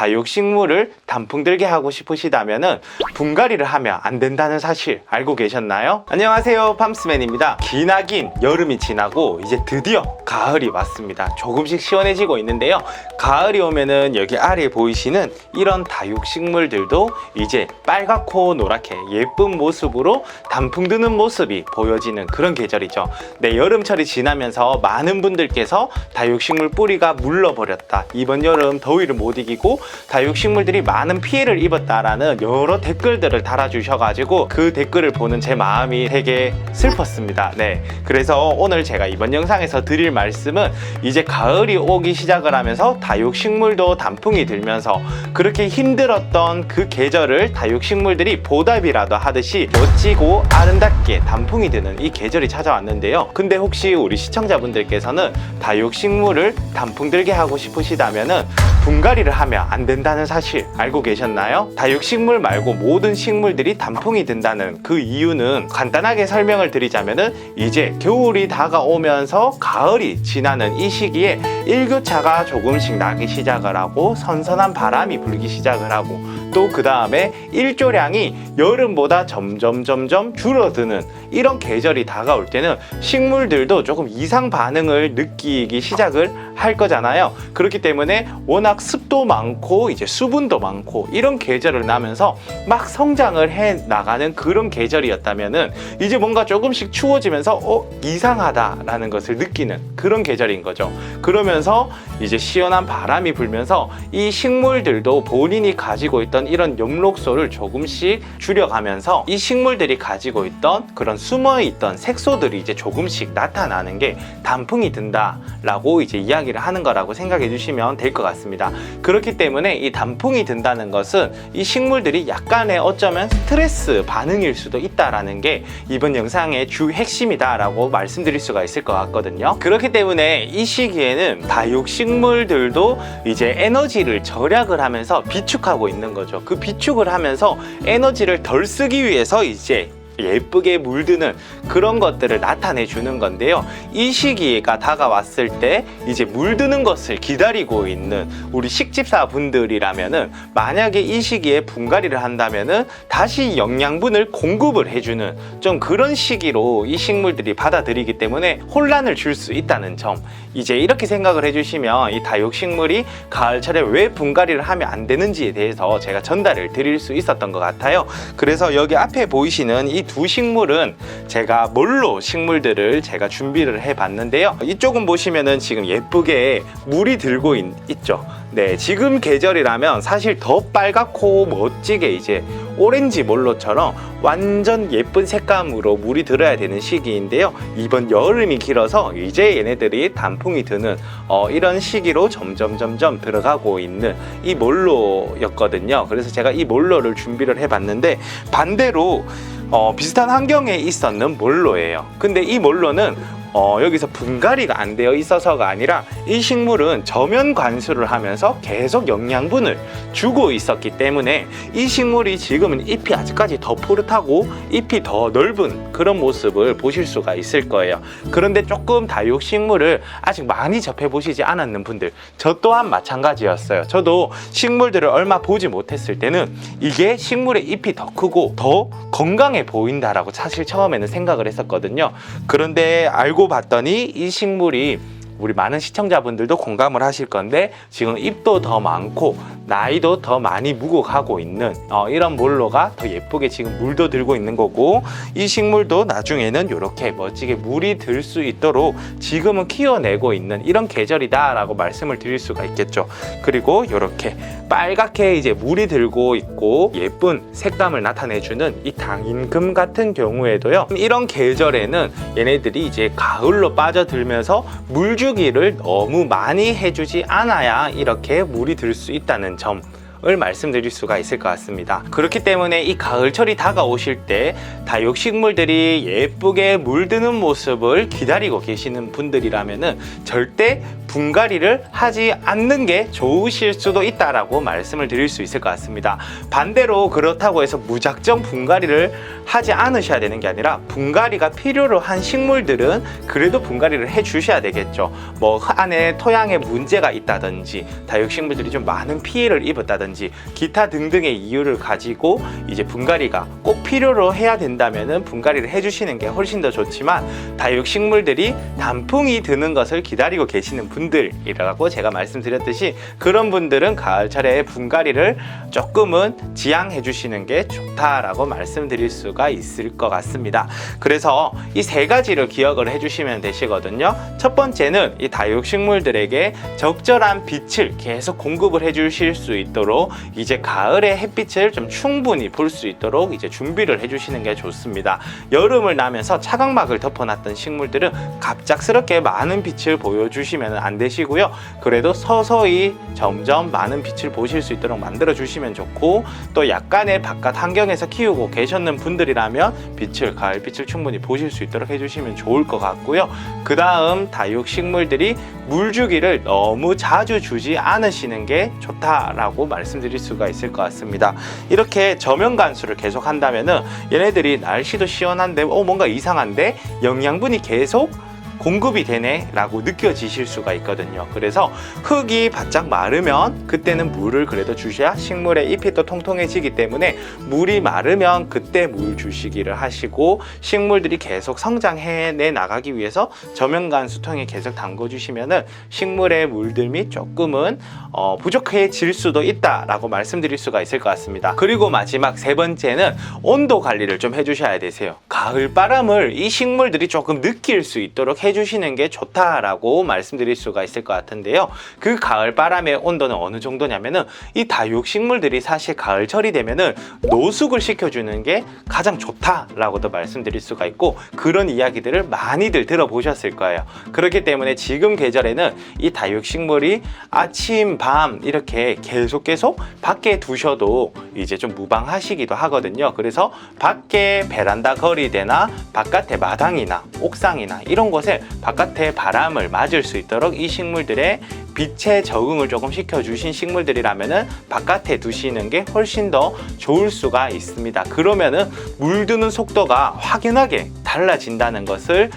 다육식물을 단풍 들게 하고 싶으시다면은 분갈이를 하면 안 된다는 사실 알고 계셨나요? 안녕하세요, 팜스맨입니다. 기나긴 여름이 지나고 이제 드디어 가을이 왔습니다. 조금씩 시원해지고 있는데요, 가을이 오면은 여기 아래에 보이시는 이런 다육식물들도 이제 빨갛고 노랗게 예쁜 모습으로 단풍 드는 모습이 보여지는 그런 계절이죠. 네, 여름철이 지나면서 많은 분들께서 다육식물 뿌리가 물러버렸다, 이번 여름 더위를 못 이기고 다육식물들이 많은 피해를 입었다라는 여러 댓글들을 달아주셔가지고 그 댓글을 보는 제 마음이 되게 슬펐습니다. 네, 그래서 오늘 제가 이번 영상에서 드릴 말씀은 이제 가을이 오기 시작을 하면서 다육식물도 단풍이 들면서 그렇게 힘들었던 그 계절을 다육식물들이 보답이라도 하듯이 멋지고 아름답게 단풍이 드는 이 계절이 찾아왔는데요, 근데 혹시 우리 시청자분들께서는 다육식물을 단풍 들게 하고 싶으시다면은 분갈이를 하면 안 된다는 사실 알고 계셨나요? 다육식물 말고 모든 식물들이 단풍이 든다는 그 이유는 간단하게 설명을 드리자면은 이제 겨울이 다가오면서 가을이 지나는 이 시기에 일교차가 조금씩 나기 시작을 하고 선선한 바람이 불기 시작을 하고 또 그 다음에 일조량이 여름보다 점점 줄어드는 이런 계절이 다가올 때는 식물들도 조금 이상 반응을 느끼기 시작을 할 거잖아요. 그렇기 때문에 워낙 습도 많고 이제 수분도 많고 이런 계절을 나면서 막 성장을 해 나가는 그런 계절이었다면은 이제 뭔가 조금씩 추워지면서 이상하다라는 것을 느끼는 그런 계절인 거죠. 그러면서 이제 시원한 바람이 불면서 이 식물들도 본인이 가지고 있던 이런 엽록소를 조금씩 줄여가면서 이 식물들이 가지고 있던 그런 숨어있던 색소들이 이제 조금씩 나타나는 게 단풍이 든다라고 이제 이야기를 하는 거라고 생각해 주시면 될 것 같습니다. 그렇기 때문에 이 단풍이 든다는 것은 이 식물들이 약간의 어쩌면 스트레스 반응일 수도 있다라는 게 이번 영상의 주 핵심이다 라고 말씀드릴 수가 있을 것 같거든요. 그렇기 때문에 이 시기에는 다육식물들도 이제 에너지를 절약을 하면서 비축하고 있는 거죠. 그 비축을 하면서 에너지를 덜 쓰기 위해서 이제 예쁘게 물드는 그런 것들을 나타내 주는 건데요, 이 시기가 다가왔을 때 이제 물드는 것을 기다리고 있는 우리 식집사 분들이라면은 만약에 이 시기에 분갈이를 한다면은 다시 영양분을 공급을 해주는 좀 그런 시기로 이 식물들이 받아들이기 때문에 혼란을 줄 수 있다는 점, 이제 이렇게 생각을 해주시면 이 다육식물이 가을철에 왜 분갈이를 하면 안 되는지에 대해서 제가 전달을 드릴 수 있었던 것 같아요. 그래서 여기 앞에 보이시는 이 두 식물은 제가 몰로 식물들을 제가 준비를 해 봤는데요, 이쪽은 보시면은 지금 예쁘게 물이 들고 있죠. 네, 지금 계절이라면 사실 더 빨갛고 멋지게 이제 오렌지 몰로처럼 완전 예쁜 색감으로 물이 들어야 되는 시기인데요, 이번 여름이 길어서 이제 얘네들이 단풍이 드는 이런 시기로 점점 들어가고 있는 이 몰로였거든요. 그래서 제가 이 몰로를 준비를 해 봤는데 반대로 비슷한 환경에 있었는 몰로예요. 근데 이 몰로는 여기서 분갈이가 안 되어 있어서가 아니라 이 식물은 저면 관수를 하면서 계속 영양분을 주고 있었기 때문에 이 식물이 지금은 잎이 아직까지 더 푸릇하고 잎이 더 넓은 그런 모습을 보실 수가 있을 거예요. 그런데 조금 다육식물을 아직 많이 접해 보시지 않았는 분들, 저 또한 마찬가지였어요. 저도 식물들을 얼마 보지 못했을 때는 이게 식물의 잎이 더 크고 더 건강해 보인다라고 사실 처음에는 생각을 했었거든요. 그런데 알고 봤더니 이 식물이 우리 많은 시청자분들도 공감을 하실 건데 지금 잎도 더 많고 나이도 더 많이 묵어가고 있는 이런 몰로가 더 예쁘게 지금 물도 들고 있는 거고, 이 식물도 나중에는 이렇게 멋지게 물이 들 수 있도록 지금은 키워내고 있는 이런 계절이다 라고 말씀을 드릴 수가 있겠죠. 그리고 이렇게 빨갛게 이제 물이 들고 있고 예쁜 색감을 나타내주는 이 당인금 같은 경우에도요, 이런 계절에는 얘네들이 이제 가을로 빠져들면서 물 주기를 너무 많이 해주지 않아야 이렇게 물이 들 수 있다는 점을 말씀드릴 수가 있을 것 같습니다. 그렇기 때문에 이 가을철이 다가오실 때 다육식물들이 예쁘게 물드는 모습을 기다리고 계시는 분들이라면은 절대 분갈이를 하지 않는 게 좋으실 수도 있다라고 말씀을 드릴 수 있을 것 같습니다. 반대로 그렇다고 해서 무작정 분갈이를 하지 않으셔야 되는 게 아니라 분갈이가 필요로 한 식물들은 그래도 분갈이를 해 주셔야 되겠죠. 뭐 안에 토양에 문제가 있다든지 다육식물들이 좀 많은 피해를 입었다든지 기타 등등의 이유를 가지고 이제 분갈이가 꼭 필요로 해야 된다면은 분갈이를 해주시는 게 훨씬 더 좋지만, 다육식물들이 단풍이 드는 것을 기다리고 계시는 분들이라고 제가 말씀드렸듯이 그런 분들은 가을철에 분갈이를 조금은 지양해 주시는 게 좋다라고 말씀드릴 수가 있을 것 같습니다. 그래서 이 세 가지를 기억을 해주시면 되시거든요. 첫 번째는 이 다육식물들에게 적절한 빛을 계속 공급을 해주실 수 있도록 이제 가을에 햇빛을 좀 충분히 볼 수 있도록 이제 준비를 해주시는 게 좋습니다. 여름을 나면서 차광막을 덮어놨던 식물들은 갑작스럽게 많은 빛을 보여주시면 안 되시고요. 그래도 서서히 점점 많은 빛을 보실 수 있도록 만들어 주시면 좋고, 또 약간의 바깥 환경에서 키우고 계셨는 분들이라면 가을빛을 충분히 보실 수 있도록 해주시면 좋을 것 같고요. 그 다음 다육식물들이 물 주기를 너무 자주 주지 않으시는 게 좋다라고 말씀드릴 수가 있을 것 같습니다. 이렇게 저면 관수를 계속 한다면은 얘네들이 날씨도 시원한데 뭔가 이상한데 영양분이 계속 공급이 되네 라고 느껴지실 수가 있거든요. 그래서 흙이 바짝 마르면 그때는 물을 그래도 주셔야 식물의 잎이 또 통통해지기 때문에, 물이 마르면 그때 물 주시기를 하시고, 식물들이 계속 성장해내 나가기 위해서 저면관수통에 계속 담궈 주시면은 식물의 물들이 조금은 부족해질 수도 있다 라고 말씀드릴 수가 있을 것 같습니다. 그리고 마지막 세 번째는 온도 관리를 좀 해주셔야 되세요. 가을 바람을 이 식물들이 조금 느낄 수 있도록 해주시는 게 좋다라고 말씀드릴 수가 있을 것 같은데요. 그 가을 바람의 온도는 어느 정도냐면은, 이 다육식물들이 사실 가을철이 되면은 노숙을 시켜주는 게 가장 좋다라고도 말씀드릴 수가 있고, 그런 이야기들을 많이들 들어보셨을 거예요. 그렇기 때문에 지금 계절에는 이 다육식물이 아침, 밤 이렇게 계속 밖에 두셔도 이제 좀 무방하시기도 하거든요. 그래서 밖에 베란다 거리대나 바깥에 마당이나 옥상이나 이런 곳에 바깥에 바람을 맞을 수 있도록 이 식물들의 빛에 적응을 조금 시켜주신 식물들이라면은 바깥에 두시는 게 훨씬 더 좋을 수가 있습니다. 그러면은 물드는 속도가 확연하게 달라진다는 것을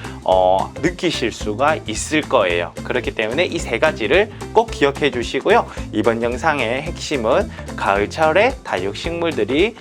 느끼실 수가 있을 거예요. 그렇기 때문에 이 세 가지를 꼭 기억해 주시고요. 이번 영상의 핵심은 가을철에 다육식물들이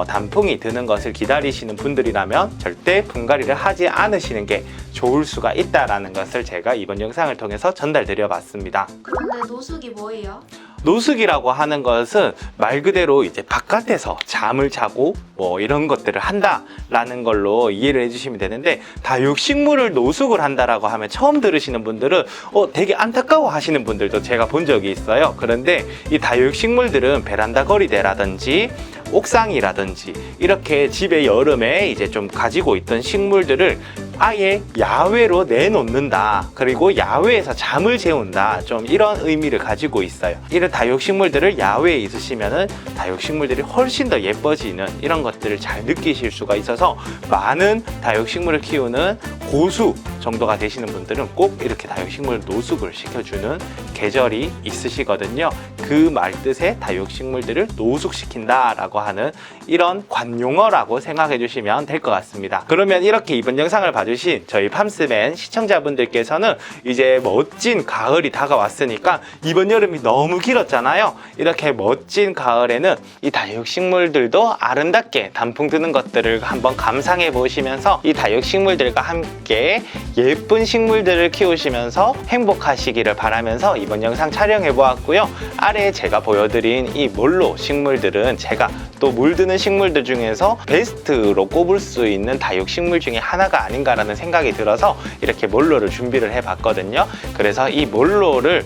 단풍이 드는 것을 기다리시는 분들이라면 절대 분갈이를 하지 않으시는 게 좋을 수가 있다라는 것을 제가 이번 영상을 통해서 전달드려 봤습니다. 그런데 노숙이 뭐예요? 노숙이라고 하는 것은 말 그대로 이제 바깥에서 잠을 자고 뭐 이런 것들을 한다라는 걸로 이해를 해주시면 되는데, 다육식물을 노숙을 한다라고 하면 처음 들으시는 분들은 되게 안타까워 하시는 분들도 제가 본 적이 있어요. 그런데 이 다육식물들은 베란다 거리대라든지 옥상이라든지 이렇게 집에 여름에 이제 좀 가지고 있던 식물들을 아예 야외로 내놓는다, 그리고 야외에서 잠을 재운다, 좀 이런 의미를 가지고 있어요. 이런 다육식물들을 야외에 있으시면은 다육식물들이 훨씬 더 예뻐지는 이런 것들을 잘 느끼실 수가 있어서, 많은 다육식물을 키우는 고수 정도가 되시는 분들은 꼭 이렇게 다육식물 노숙을 시켜주는 계절이 있으시거든요. 그 말뜻에 다육식물들을 노숙시킨다 라고 하는 이런 관용어라고 생각해 주시면 될 것 같습니다. 그러면 이렇게 이번 영상을 봐주신 저희 팜스맨 시청자분들께서는 이제 멋진 가을이 다가왔으니까, 이번 여름이 너무 길었잖아요. 이렇게 멋진 가을에는 이 다육식물들도 아름답게 단풍 드는 것들을 한번 감상해 보시면서 이 다육식물들과 함께 예쁜 식물들을 키우시면서 행복하시기를 바라면서 이번 영상 촬영해 보았고요. 아래에 제가 보여드린 이 몰로 식물들은 제가 또 물드는 식물들 중에서 베스트로 꼽을 수 있는 다육식물 중에 하나가 아닌가라는 생각이 들어서 이렇게 몰로를 준비를 해봤거든요. 그래서 이 몰로를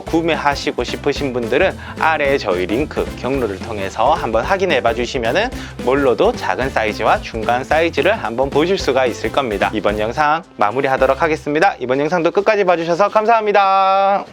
구매하시고 싶으신 분들은 아래 저희 링크 경로를 통해서 한번 확인해 봐 주시면은 몰로도 작은 사이즈와 중간 사이즈를 한번 보실 수가 있을 겁니다. 이번 영상 마무리하도록 하겠습니다. 이번 영상도 끝까지 봐주셔서 감사합니다.